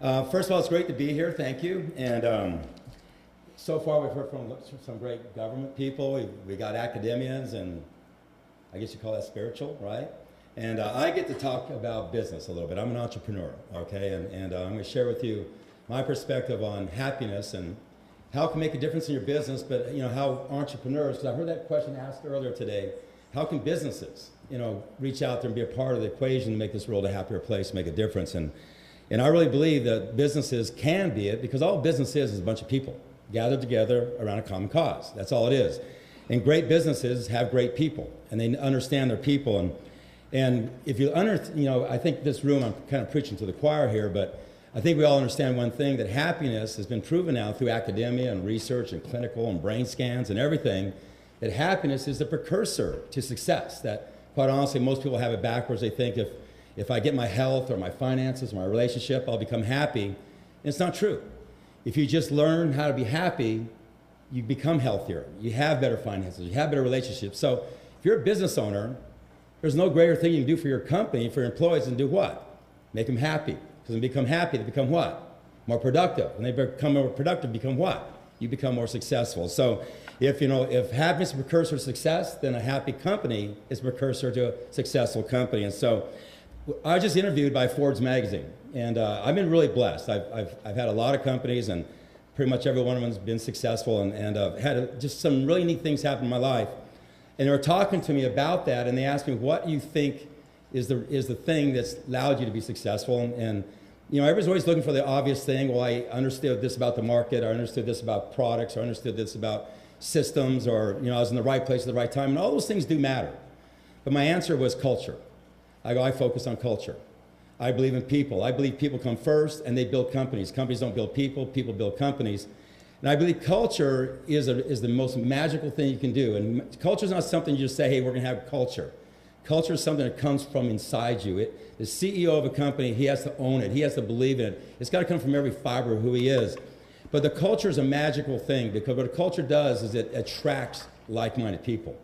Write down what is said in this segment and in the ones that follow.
First of all, it's great to be here. Thank you. And so far, we've heard from some great government people. We got academians, and I guess you call that spiritual, right? And I get to talk about business a little bit. I'm an entrepreneur, okay? And I'm going to share with you my perspective on happiness and how it can make a difference in your business, but how entrepreneurs, because I heard that question asked earlier today, how can businesses, reach out there and be a part of the equation to make this world a happier place, make a difference? And I really believe that businesses can be it, because all business is a bunch of people gathered together around a common cause. That's all it is. And great businesses have great people, and they understand their people. And if you I think this room, I'm kind of preaching to the choir here, but I think we all understand one thing, that happiness has been proven now through academia and research and clinical and brain scans and everything, that happiness is the precursor to success. That, quite honestly, most people have it backwards. They think if I get my health or my finances or my relationship, I'll become happy. And it's not true. If you just learn how to be happy, you become healthier. You have better finances. You have better relationships. So if you're a business owner, there's no greater thing you can do for your company, for your employees, than do what? Make them happy. Because when they become happy, they become what? More productive. When they become more productive, become what? You become more successful. So if happiness is a precursor to success, then a happy company is a precursor to a successful company. And so I was just interviewed by Forbes magazine, and I've been really blessed. I've had a lot of companies, and pretty much every one of them has been successful, and had just some really neat things happen in my life. And they were talking to me about that, and they asked me, what do you think is the thing that's allowed you to be successful? And everybody's always looking for the obvious thing. Well, I understood this about the market, I understood this about products, or I understood this about systems, or I was in the right place at the right time, and all those things do matter. But my answer was culture. I focus on culture. I believe in people. I believe people come first, and they build companies. Companies don't build people, people build companies. And I believe culture is the most magical thing you can do. And culture is not something you just say, hey, we're going to have culture. Culture is something that comes from inside you. The CEO of a company, he has to own it. He has to believe in it. It's got to come from every fiber of who he is. But the culture is a magical thing, because what a culture does is it attracts like-minded people.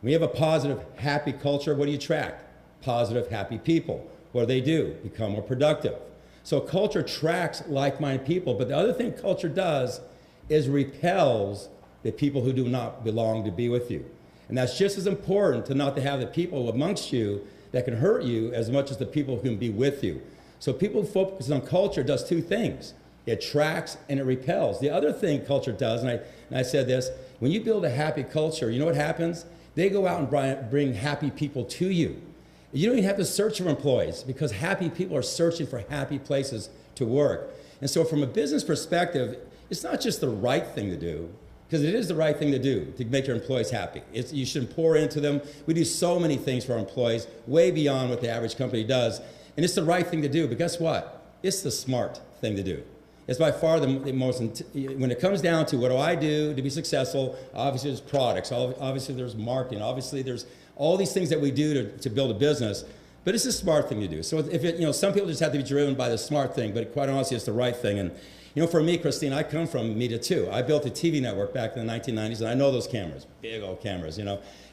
When you have a positive, happy culture, what do you attract? Positive, happy people. What do they do? Become more productive. So culture attracts like-minded people, but the other thing culture does is repels the people who do not belong to be with you. And that's just as important, to not to have the people amongst you that can hurt you as much as the people who can be with you. So people who focus on culture does two things. It attracts and it repels. The other thing culture does, and I said this, when you build a happy culture, you know what happens? They go out and bring happy people to you. You don't even have to search for employees, because happy people are searching for happy places to work. And so from a business perspective, it's not just the right thing to do, because it is the right thing to do to make your employees happy. You should pour into them. We do so many things for our employees, way beyond what the average company does. And it's the right thing to do, but guess what? It's the smart thing to do. It's by far the most, when it comes down to what do I do to be successful, obviously there's products, obviously there's marketing, obviously there's all these things that we do to build a business, but it's a smart thing to do. So some people just have to be driven by the smart thing, but quite honestly, it's the right thing. And for me, Christine, I come from media too. I built a TV network back in the 1990s, and I know those cameras, big old cameras,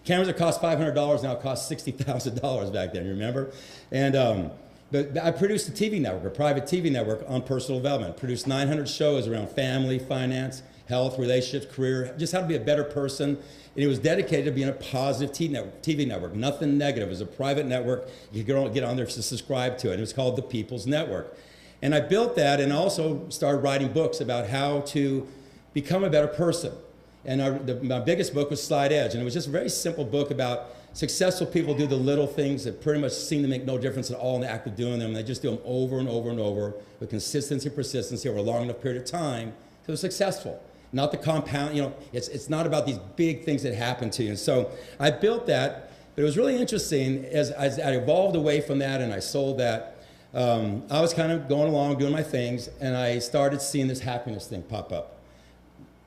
Cameras that cost $500 now cost $60,000 back then, you remember? And but I produced a TV network, a private TV network on personal development. Produced 900 shows around family, finance, health, relationships, career, just how to be a better person. And it was dedicated to being a positive TV network, nothing negative. It was a private network. You could get on there to subscribe to it. It was called The People's Network. And I built that, and also started writing books about how to become a better person. And my biggest book was Slide Edge, and it was just a very simple book about successful people do the little things that pretty much seem to make no difference at all in the act of doing them. They just do them over and over and over with consistency and persistency over a long enough period of time till they're successful. Not the compound, it's not about these big things that happen to you. And so I built that, but it was really interesting as I evolved away from that and I sold that. I was kind of going along doing my things, and I started seeing this happiness thing pop up.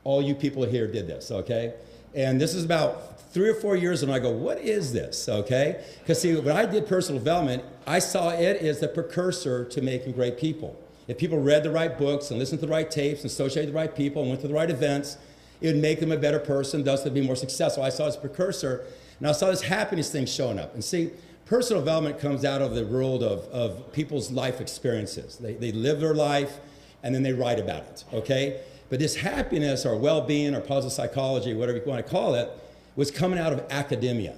All you people here did this, okay? And this is about 3 or 4 years, and I go, what is this, okay? Because see, when I did personal development, I saw it as the precursor to making great people. If people read the right books and listened to the right tapes and associated with the right people and went to the right events, it would make them a better person, thus they'd be more successful. I saw this precursor, and I saw this happiness thing showing up. And see, Personal development comes out of the world of people's life experiences. They live their life and then they write about it, okay? But this happiness or well-being or positive psychology, whatever you want to call it, was coming out of academia.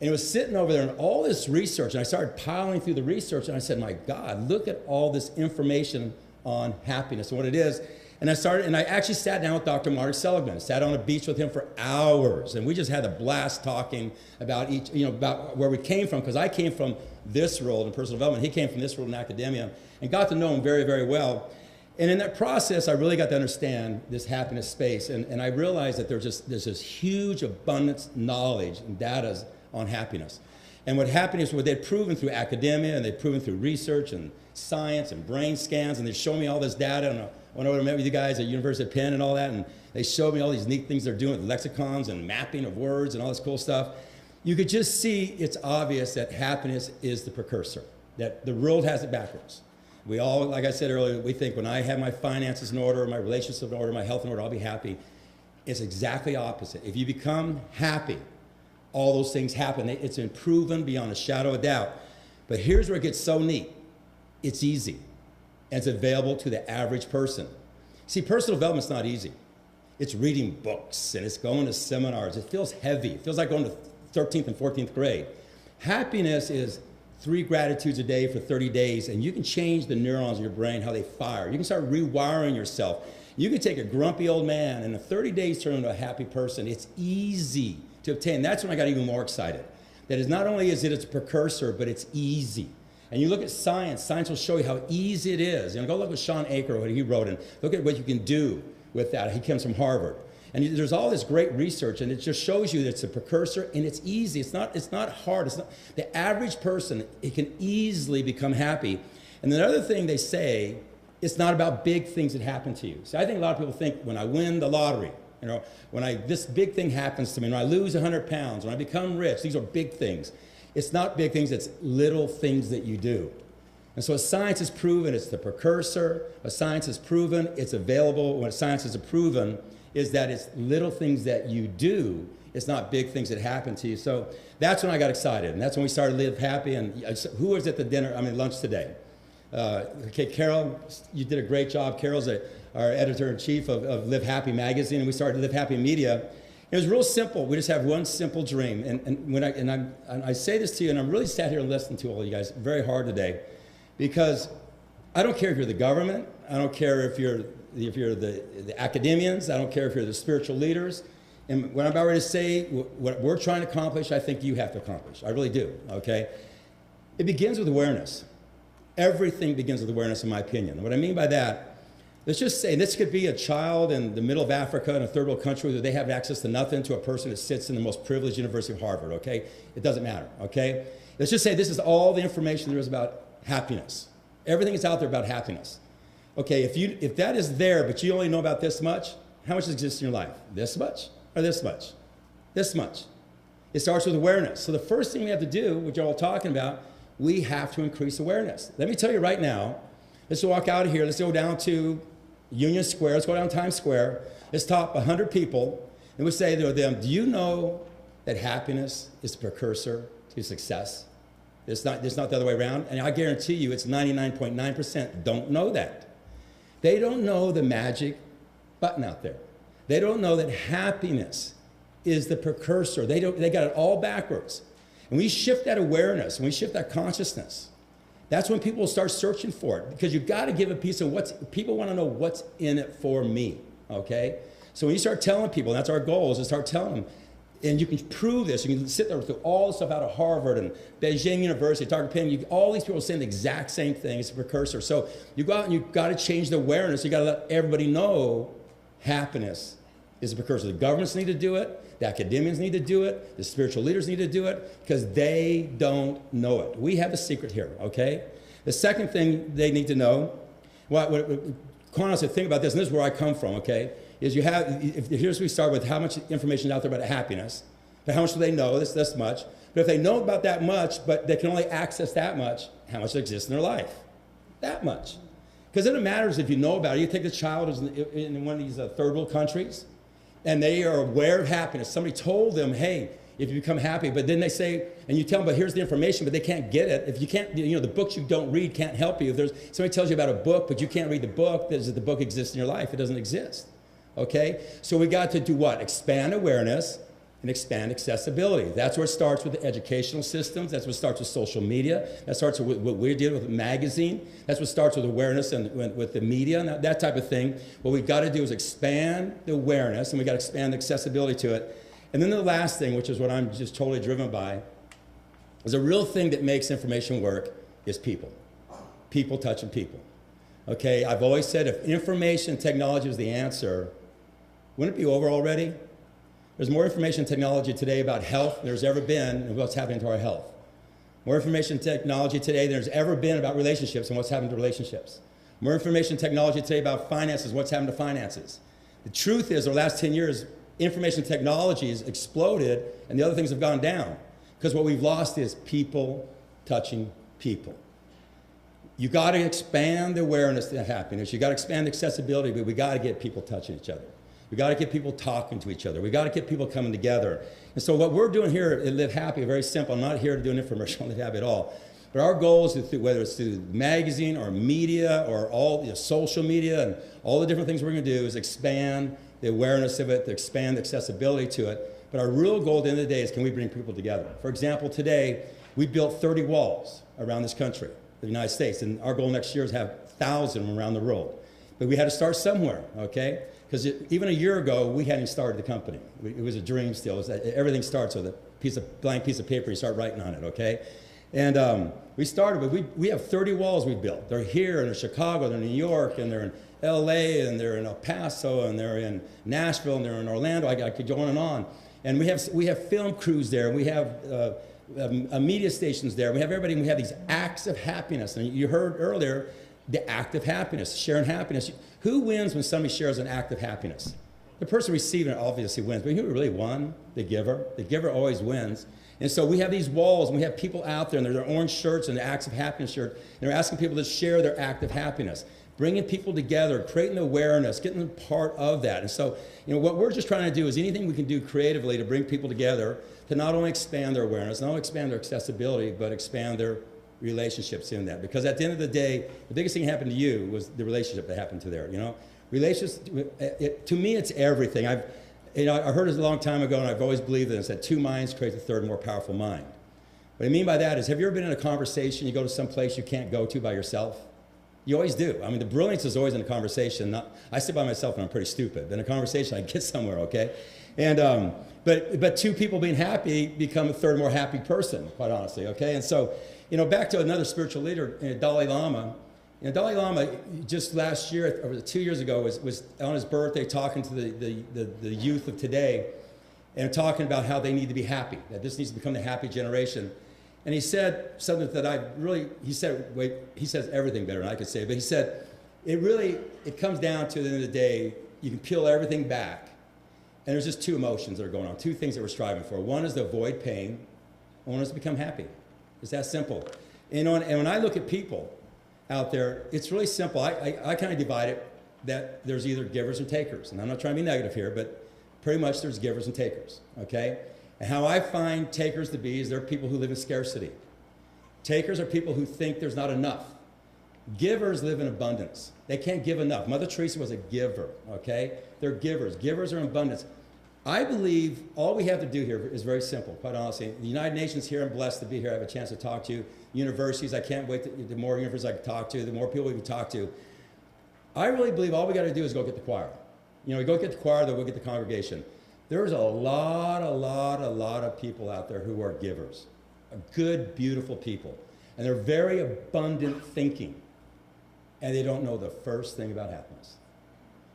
And it was sitting over there and all this research, and I started piling through the research, and I said, my God, look at all this information on happiness and what it is. And I actually sat down with Dr. Mark Seligman, sat on a beach with him for hours, and we just had a blast talking about about where we came from, because I came from this world in personal development, he came from this world in academia, and got to know him very, very well. And in that process, I really got to understand this happiness space, and I realized that there's this huge abundance knowledge and data on happiness. And what they'd proven through academia, and they'd proven through research and science and brain scans, and they showed me all this data, and I went over and met with you guys at University of Penn and all that, and they showed me all these neat things they're doing with lexicons and mapping of words and all this cool stuff. You could just see it's obvious that happiness is the precursor, that the world has it backwards. We all, like I said earlier, we think when I have my finances in order, my relationships in order, my health in order, I'll be happy. It's exactly opposite. If you become happy, all those things happen. It's been proven beyond a shadow of doubt. But here's where it gets so neat. It's easy, and it's available to the average person. See, personal development's not easy. It's reading books, and it's going to seminars. It feels heavy. It feels like going to 13th and 14th grade. Happiness is 3 gratitudes a day for 30 days, and you can change the neurons in your brain, how they fire. You can start rewiring yourself. You can take a grumpy old man and in 30 days turn him into a happy person. It's easy to obtain. That's when I got even more excited. That is, not only is it's a precursor, but it's easy. And you look at science, science will show you how easy it is. Go look at Sean Aker, what he wrote, and look at what you can do with that. He comes from Harvard. And there's all this great research, and it just shows you that it's a precursor, and it's easy. It's not hard. The average person, it can easily become happy. And the other thing they say, it's not about big things that happen to you. So I think a lot of people think when I win the lottery, when this big thing happens to me, when I lose 100 pounds, when I become rich, these are big things. It's not big things, it's little things that you do. And so science has proven it's the precursor. What science has proven, it's available. What science has proven is that it's little things that you do. It's not big things that happen to you. So that's when I got excited. And that's when we started Live Happy. And who was at the lunch today? Okay, Carol, you did a great job. Carol's our editor-in-chief of Live Happy magazine, and we started Live Happy Media. It was real simple. We just have one simple dream. And I say this to you, and I'm really sat here and listening to all you guys very hard today, because I don't care if you're the government. I don't care if you're the academians. I don't care if you're the spiritual leaders. And what I'm about ready to say, what we're trying to accomplish, I think you have to accomplish. I really do, okay? It begins with awareness. Everything begins with awareness, in my opinion. And what I mean by that, let's just say, this could be a child in the middle of Africa in a third world country where they have access to nothing, to a person that sits in the most privileged University of Harvard, okay? It doesn't matter, okay? Let's just say this is all the information there is about happiness. Everything is out there about happiness. Okay, if that is there, but you only know about this much, how much exists in your life? This much or this much? This much. It starts with awareness. So the first thing we have to do, which you're all talking about, we have to increase awareness. Let me tell you right now, let's walk out of here, let's go down to Union Square, let's go down Times Square, let's top 100 people, and we say to them, do you know that happiness is the precursor to success? It's not the other way around, and I guarantee you it's 99.9% don't know that. They don't know the magic button out there. They don't know that happiness is the precursor. They got it all backwards. And we shift that awareness, and we shift that consciousness. That's when people start searching for it, because you've got to give a piece of people want to know what's in it for me, okay? So when you start telling people, and that's our goal, is to start telling them, and you can prove this. You can sit there through all the stuff out of Harvard and Beijing University, Dr. Penn, all these people saying the exact same thing. It's a precursor. So you go out and you've got to change the awareness. You've got to let everybody know happiness is a precursor. The governments need to do it. The academians need to do it. The spiritual leaders need to do it, because they don't know it. We have a secret here, okay? The second thing they need to know, quite honestly, think about this, and this is where I come from, okay? Is here's where we start with how much information is out there about happiness. But how much do they know? This much. But if they know about that much, but they can only access that much, how much exists in their life? That much. Because then it matters if you know about it. You take a child who's in one of these third world countries, and they are aware of happiness. Somebody told them, hey, if you become happy. But then they say, and you tell them, but here's the information, but they can't get it. If you can't, the books you don't read can't help you. If somebody tells you about a book, but you can't read the book, does the book exist in your life? It doesn't exist. Okay? So we got to do what? Expand awareness and expand accessibility. That's where it starts with the educational systems. That's what starts with social media. That starts with what we did with the magazine. That's what starts with awareness and with the media and that type of thing. What we've got to do is expand the awareness, and we've got to expand the accessibility to it. And then the last thing, which is what I'm just totally driven by, is a real thing that makes information work is people. People touching people. Okay, I've always said if information technology is the answer, wouldn't it be over already? There's more information technology today about health than there's ever been and what's happening to our health. More information technology today than there's ever been about relationships and what's happening to relationships. More information technology today about finances, what's happened to finances. The truth is, over the last 10 years, information technology has exploded and the other things have gone down. Because what we've lost is people touching people. You got to expand the awareness of happiness. You got to expand accessibility, but we got to get people touching each other. We got to get people talking to each other. We got to get people coming together. And so what we're doing here at Live Happy, very simple. I'm not here to do an infomercial on Live Happy at all. But our goal is to, whether it's through magazine or media or all social media and all the different things we're going to do, is expand the awareness of it, to expand the accessibility to it. But our real goal at the end of the day is, can we bring people together? For example, today we built 30 walls around this country, the United States, and our goal next year is to have 1,000 around the world. But we had to start somewhere, okay? Because even a year ago, we hadn't started the company. It was a dream still. Everything starts with a blank piece of paper, you start writing on it, okay? And we started, but we have 30 walls we built. They're here, and they're in Chicago, they're in New York, and they're in LA, and they're in El Paso, and they're in Nashville, and they're in Orlando. I could go on and on. And we have film crews there, and we have media stations there. We have everybody, and we have these acts of happiness. And you heard earlier, the act of happiness, sharing happiness. Who wins when somebody shares an act of happiness? The person receiving it obviously wins, but who really won? The giver. The giver always wins. And so we have these walls, and we have people out there, and they're orange shirts and the acts of happiness shirt, and they're asking people to share their act of happiness, bringing people together, creating awareness, getting them part of that. And so, what we're just trying to do is anything we can do creatively to bring people together to not only expand their awareness, not only expand their accessibility, but expand their relationships in that. Because at the end of the day, the biggest thing that happened to you was the relationship that happened to there. Relationships, to me, it's everything. I heard it a long time ago, and I've always believed this, that two minds create the third more powerful mind. What I mean by that is, have you ever been in a conversation, you go to some place you can't go to by yourself? You always do. I mean, the brilliance is always in a conversation. I sit by myself and I'm pretty stupid. But in a conversation, I get somewhere, okay? And but two people being happy become a third more happy person, quite honestly, okay? And so, back to another spiritual leader, Dalai Lama. Dalai Lama just last year, or 2 years ago, was on his birthday talking to the youth of today, and talking about how they need to be happy, that this needs to become the happy generation. And he said something that he says everything better than I could say, but he said, it comes down to, at the end of the day, you can peel everything back, and there's just two emotions that are going on, two things that we're striving for. One is to avoid pain, and one is to become happy. It's that simple. And when I look at people out there, it's really simple. I kind of divide it that there's either givers or takers. And I'm not trying to be negative here, but pretty much there's givers and takers, okay? And how I find takers to be is they're people who live in scarcity. Takers are people who think there's not enough. Givers live in abundance. They can't give enough. Mother Teresa was a giver, okay? They're givers. Givers are in abundance. I believe all we have to do here is very simple, quite honestly. The United Nations here, I'm blessed to be here. I have a chance to talk to you. Universities, I can't wait. The more universities I can talk to, the more people we can talk to. I really believe all we got to do is go get the choir. We go get the choir, then we'll get the congregation. There's a lot of people out there who are givers. Good, beautiful people. And they're very abundant thinking. And they don't know the first thing about happiness.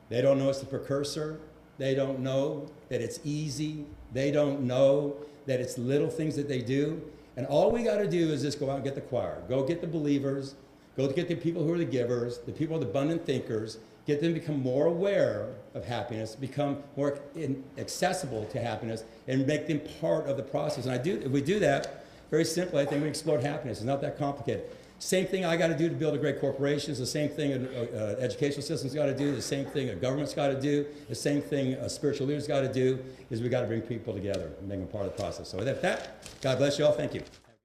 They don't know it's the precursor. They don't know that it's easy. They don't know that it's little things that they do. And all we got to do is just go out and get the choir. Go get the believers. Go get the people who are the givers, the people who are the abundant thinkers. Get them to become more aware of happiness, become more accessible to happiness, and make them part of the process. And if we do that, very simply, I think we explode happiness. It's not that complicated. Same thing I got to do to build a great corporation is the same thing an educational system's got to do, the same thing a government's got to do, the same thing a spiritual leader's got to do, is we got to bring people together and make them part of the process. So with that, God bless you all. Thank you.